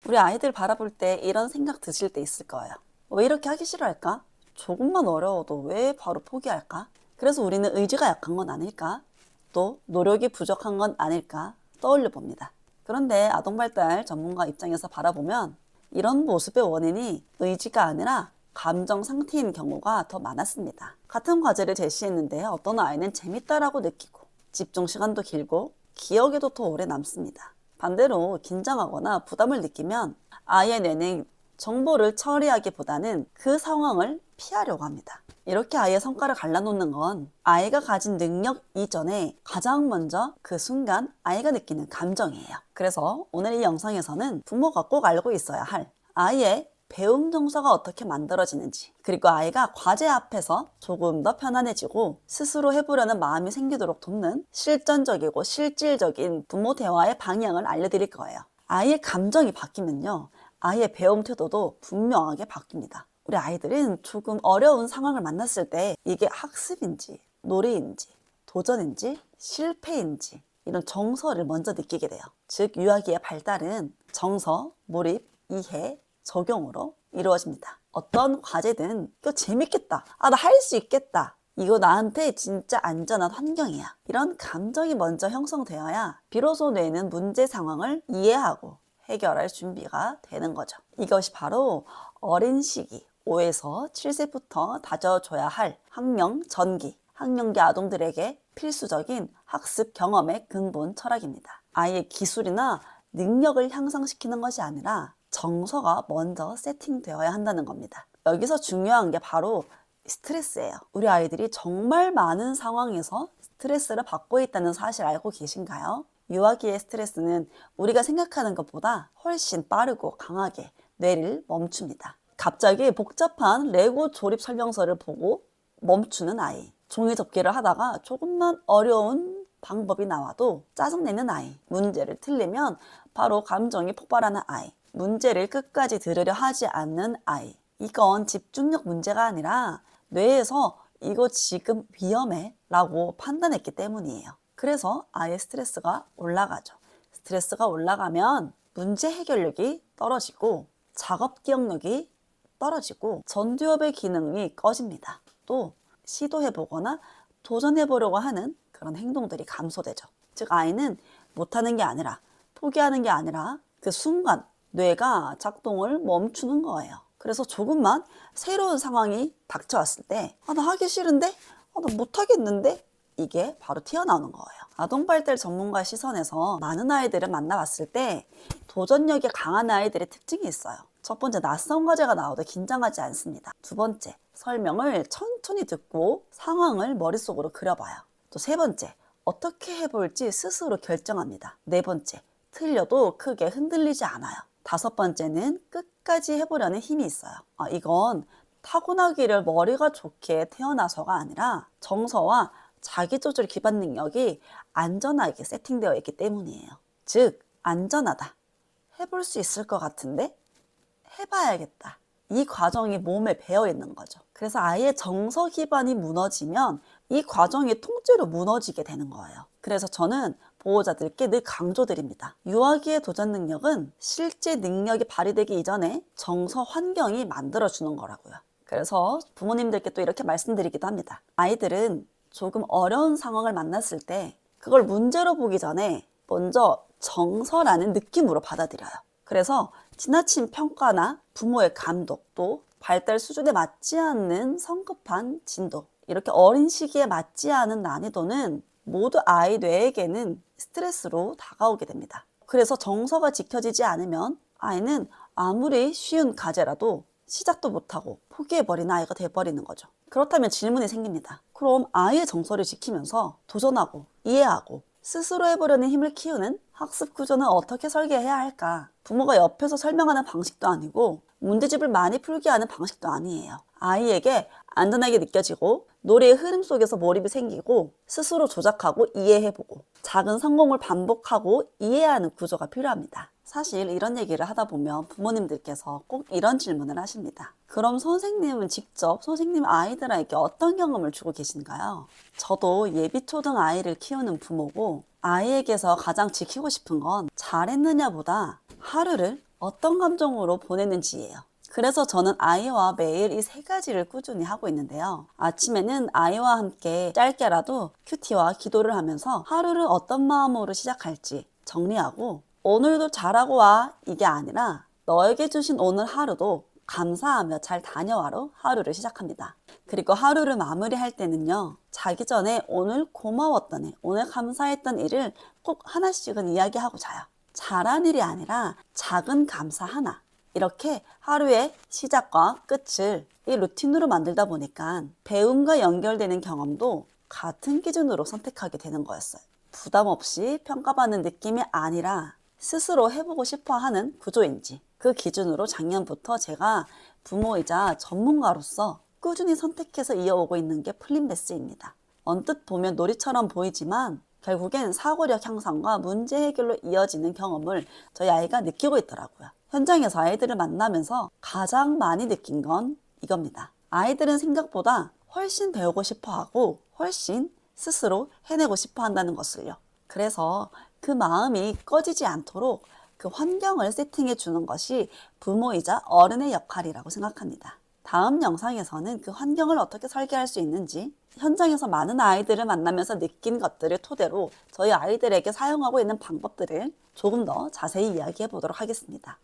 우리 아이들 바라볼 때 이런 생각 드실 때 있을 거예요. 왜 이렇게 하기 싫어할까? 조금만 어려워도 왜 바로 포기할까? 그래서 우리는 의지가 약한 건 아닐까? 또 노력이 부족한 건 아닐까? 떠올려 봅니다. 그런데 아동발달 전문가 입장에서 바라보면 이런 모습의 원인이 의지가 아니라 감정 상태인 경우가 더 많았습니다. 같은 과제를 제시했는데 어떤 아이는 재밌다라고 느끼고 집중 시간도 길고 기억에도 더 오래 남습니다. 반대로 긴장하거나 부담을 느끼면 아이의 뇌는 정보를 처리하기보다는 그 상황을 피하려고 합니다. 이렇게 아이의 성과를 갈라놓는 건 아이가 가진 능력 이전에 가장 먼저 그 순간 아이가 느끼는 감정이에요. 그래서 오늘 이 영상에서는 부모가 꼭 알고 있어야 할 아이의 배움 정서가 어떻게 만들어지는지, 그리고 아이가 과제 앞에서 조금 더 편안해지고 스스로 해보려는 마음이 생기도록 돕는 실전적이고 실질적인 부모 대화의 방향을 알려드릴 거예요. 아이의 감정이 바뀌면요, 아이의 배움 태도도 분명하게 바뀝니다. 우리 아이들은 조금 어려운 상황을 만났을 때 이게 학습인지 놀이인지 도전인지 실패인지 이런 정서를 먼저 느끼게 돼요. 즉 유아기의 발달은 정서, 몰입, 이해, 적용으로 이루어집니다. 어떤 과제든 이거 재밌겠다, 나 할 수 있겠다, 이거 나한테 진짜 안전한 환경이야, 이런 감정이 먼저 형성되어야 비로소 뇌는 문제 상황을 이해하고 해결할 준비가 되는 거죠. 이것이 바로 어린 시기 5에서 7세부터 다져줘야 할 학령 전기, 학령기 아동들에게 필수적인 학습 경험의 근본 철학입니다. 아이의 기술이나 능력을 향상시키는 것이 아니라 정서가 먼저 세팅되어야 한다는 겁니다. 여기서 중요한 게 바로 스트레스예요. 우리 아이들이 정말 많은 상황에서 스트레스를 받고 있다는 사실 알고 계신가요? 유아기의 스트레스는 우리가 생각하는 것보다 훨씬 빠르고 강하게 뇌를 멈춥니다. 갑자기 복잡한 레고 조립 설명서를 보고 멈추는 아이, 종이 접기를 하다가 조금만 어려운 방법이 나와도 짜증내는 아이, 문제를 틀리면 바로 감정이 폭발하는 아이, 문제를 끝까지 들으려 하지 않는 아이. 이건 집중력 문제가 아니라 뇌에서 이거 지금 위험해 라고 판단했기 때문이에요. 그래서 아이의 스트레스가 올라가죠. 스트레스가 올라가면 문제 해결력이 떨어지고 작업 기억력이 떨어지고 전두엽의 기능이 꺼집니다. 또 시도해보거나 도전해보려고 하는 그런 행동들이 감소되죠. 즉 아이는 못하는 게 아니라 포기하는 게 아니라 그 순간 뇌가 작동을 멈추는 거예요. 그래서 조금만 새로운 상황이 닥쳐왔을 때 나 하기 싫은데? 나 못하겠는데? 이게 바로 튀어나오는 거예요. 아동발달 전문가 시선에서 많은 아이들을 만나봤을 때 도전력이 강한 아이들의 특징이 있어요. 첫 번째, 낯선 과제가 나와도 긴장하지 않습니다. 두 번째, 설명을 천천히 듣고 상황을 머릿속으로 그려봐요. 또 세 번째, 어떻게 해볼지 스스로 결정합니다. 네 번째, 틀려도 크게 흔들리지 않아요. 다섯 번째는 끝까지 해보려는 힘이 있어요. 이건 타고나기를 머리가 좋게 태어나서가 아니라 정서와 자기조절 기반 능력이 안전하게 세팅되어 있기 때문이에요. 즉 안전하다, 해볼 수 있을 것 같은데 해봐야겠다, 이 과정이 몸에 배어 있는 거죠. 그래서 아이의 정서 기반이 무너지면 이 과정이 통째로 무너지게 되는 거예요. 그래서 저는 보호자들께 늘 강조드립니다. 유아기의 도전 능력은 실제 능력이 발휘되기 이전에 정서 환경이 만들어주는 거라고요. 그래서 부모님들께 또 이렇게 말씀드리기도 합니다. 아이들은 조금 어려운 상황을 만났을 때 그걸 문제로 보기 전에 먼저 정서라는 느낌으로 받아들여요. 그래서 지나친 평가나 부모의 감독, 또 발달 수준에 맞지 않는 성급한 진도, 이렇게 어린 시기에 맞지 않은 난이도는 모두 아이 뇌에게는 스트레스로 다가오게 됩니다. 그래서 정서가 지켜지지 않으면 아이는 아무리 쉬운 과제라도 시작도 못하고 포기해버리는 아이가 돼버리는 거죠. 그렇다면 질문이 생깁니다. 그럼 아이의 정서를 지키면서 도전하고 이해하고 스스로 해보려는 힘을 키우는 학습 구조는 어떻게 설계해야 할까? 부모가 옆에서 설명하는 방식도 아니고 문제집을 많이 풀게 하는 방식도 아니에요. 아이에게 안전하게 느껴지고 놀이의 흐름 속에서 몰입이 생기고 스스로 조작하고 이해해보고 작은 성공을 반복하고 이해하는 구조가 필요합니다. 사실 이런 얘기를 하다 보면 부모님들께서 꼭 이런 질문을 하십니다. 그럼 선생님은 직접 선생님 아이들에게 어떤 경험을 주고 계신가요? 저도 예비초등 아이를 키우는 부모고 아이에게서 가장 지키고 싶은 건 잘했느냐보다 하루를 어떤 감정으로 보내는지예요. 그래서 저는 아이와 매일 이 세 가지를 꾸준히 하고 있는데요. 아침에는 아이와 함께 짧게라도 큐티와 기도를 하면서 하루를 어떤 마음으로 시작할지 정리하고, 오늘도 잘하고 와 이게 아니라 너에게 주신 오늘 하루도 감사하며 잘 다녀와로 하루를 시작합니다. 그리고 하루를 마무리할 때는요, 자기 전에 오늘 고마웠던 일, 오늘 감사했던 일을 꼭 하나씩은 이야기하고 자요. 잘한 일이 아니라 작은 감사 하나, 이렇게 하루의 시작과 끝을 이 루틴으로 만들다 보니까 배움과 연결되는 경험도 같은 기준으로 선택하게 되는 거였어요. 부담 없이 평가받는 느낌이 아니라 스스로 해보고 싶어 하는 구조인지, 그 기준으로 작년부터 제가 부모이자 전문가로서 꾸준히 선택해서 이어오고 있는 게 플립메스입니다. 언뜻 보면 놀이처럼 보이지만 결국엔 사고력 향상과 문제 해결로 이어지는 경험을 저희 아이가 느끼고 있더라고요. 현장에서 아이들을 만나면서 가장 많이 느낀 건 이겁니다. 아이들은 생각보다 훨씬 배우고 싶어 하고 훨씬 스스로 해내고 싶어 한다는 것을요. 그래서 그 마음이 꺼지지 않도록 그 환경을 세팅해 주는 것이 부모이자 어른의 역할이라고 생각합니다. 다음 영상에서는 그 환경을 어떻게 설계할 수 있는지, 현장에서 많은 아이들을 만나면서 느낀 것들을 토대로 저희 아이들에게 사용하고 있는 방법들을 조금 더 자세히 이야기해 보도록 하겠습니다.